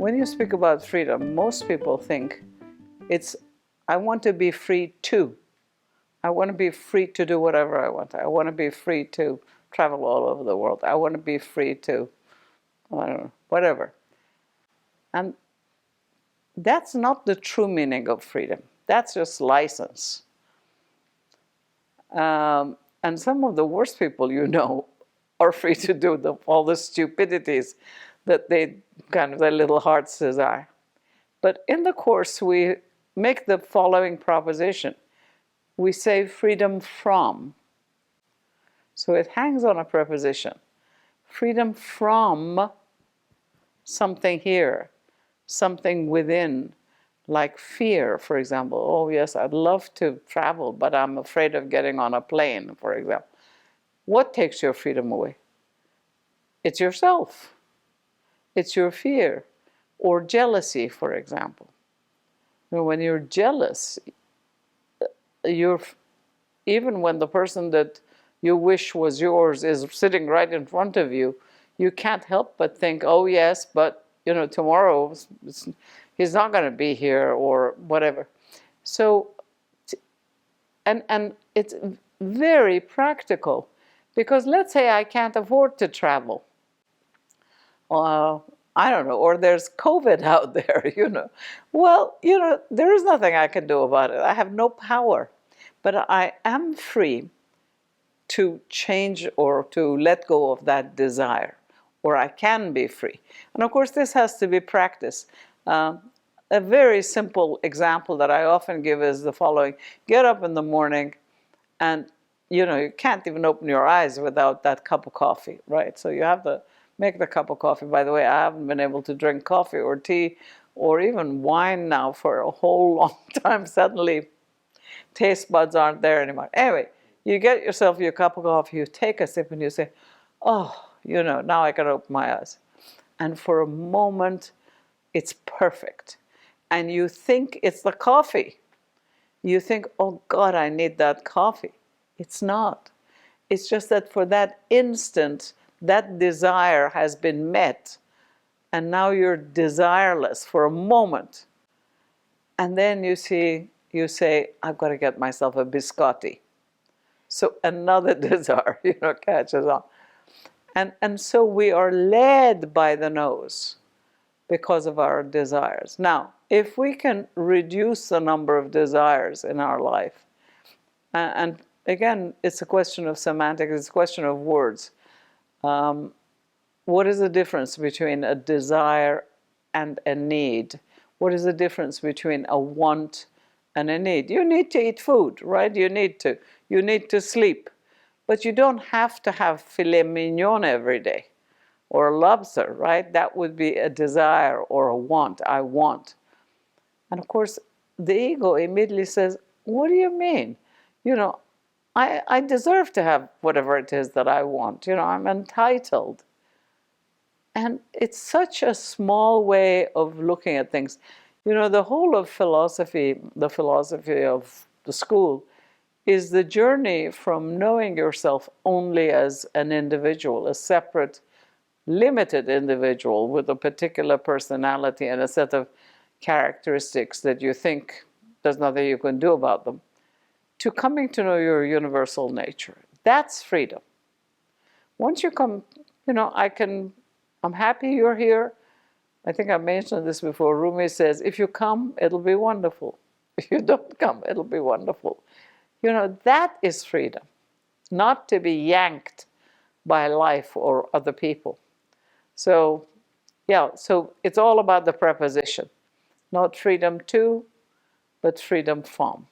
When you speak about freedom, most people think it's, I want to be free to. I want to be free to do whatever I want. I want to be free to travel all over the world. I want to be free to, I don't know, whatever. And that's not the true meaning of freedom. That's just license. And some of the worst people you know are free to do all the stupidities that they kind of their little hearts desire. But in the course, we make the following proposition. We say freedom from. So it hangs on a preposition. Freedom from something here, something within, like fear, for example. Oh, yes, I'd love to travel, but I'm afraid of getting on a plane, for example. What takes your freedom away? It's yourself. It's your fear. Or jealousy, for example. You know, when you're jealous, even when the person that you wish was yours is sitting right in front of you, you can't help but think, oh yes, but you know, tomorrow he's not going to be here or whatever. So, and it's very practical, because let's say I can't afford to travel. I don't know, or there's COVID out there, you know. Well, you know, there is nothing I can do about it. I have no power. But I am free to change or to let go of that desire, or I can be free. And of course, this has to be practiced. A very simple example that I often give is the following. Get up in the morning and, you know, you can't even open your eyes without that cup of coffee, right? So you have to make the cup of coffee. By the way, I haven't been able to drink coffee or tea or even wine now for a whole long time. Suddenly, taste buds aren't there anymore. Anyway, you get yourself your cup of coffee, you take a sip and you say, oh, you know, now I can open my eyes. And for a moment, it's perfect. And you think it's the coffee. You think, oh God, I need that coffee. It's not. It's just that for that instant, that desire has been met. And now you're desireless for a moment. And then you say, I've got to get myself a biscotti. So another desire, you know, catches on. And so we are led by the nose because of our desires. Now, if we can reduce the number of desires in our life, and again, it's a question of semantics, it's a question of words. What is the difference between a desire and a need? What is the difference between a want and a need? You need to eat food, right? You need to. You need to sleep. But you don't have to have filet mignon every day or lobster, right? That would be a desire or a want. I want. And of course, the ego immediately says, what do you mean? You know, I deserve to have whatever it is that I want. You know, I'm entitled. And it's such a small way of looking at things. You know, the whole of philosophy, the philosophy of the school, is the journey from knowing yourself only as an individual, a separate, limited individual with a particular personality and a set of characteristics that you think there's nothing you can do about them, to coming to know your universal nature. That's freedom. Once you come, you know, I'm happy you're here. I think I mentioned this before. Rumi says, if you come, it'll be wonderful. If you don't come, it'll be wonderful. You know, that is freedom. Not to be yanked by life or other people. So, yeah, so it's all about the preposition. Not freedom to, but freedom from.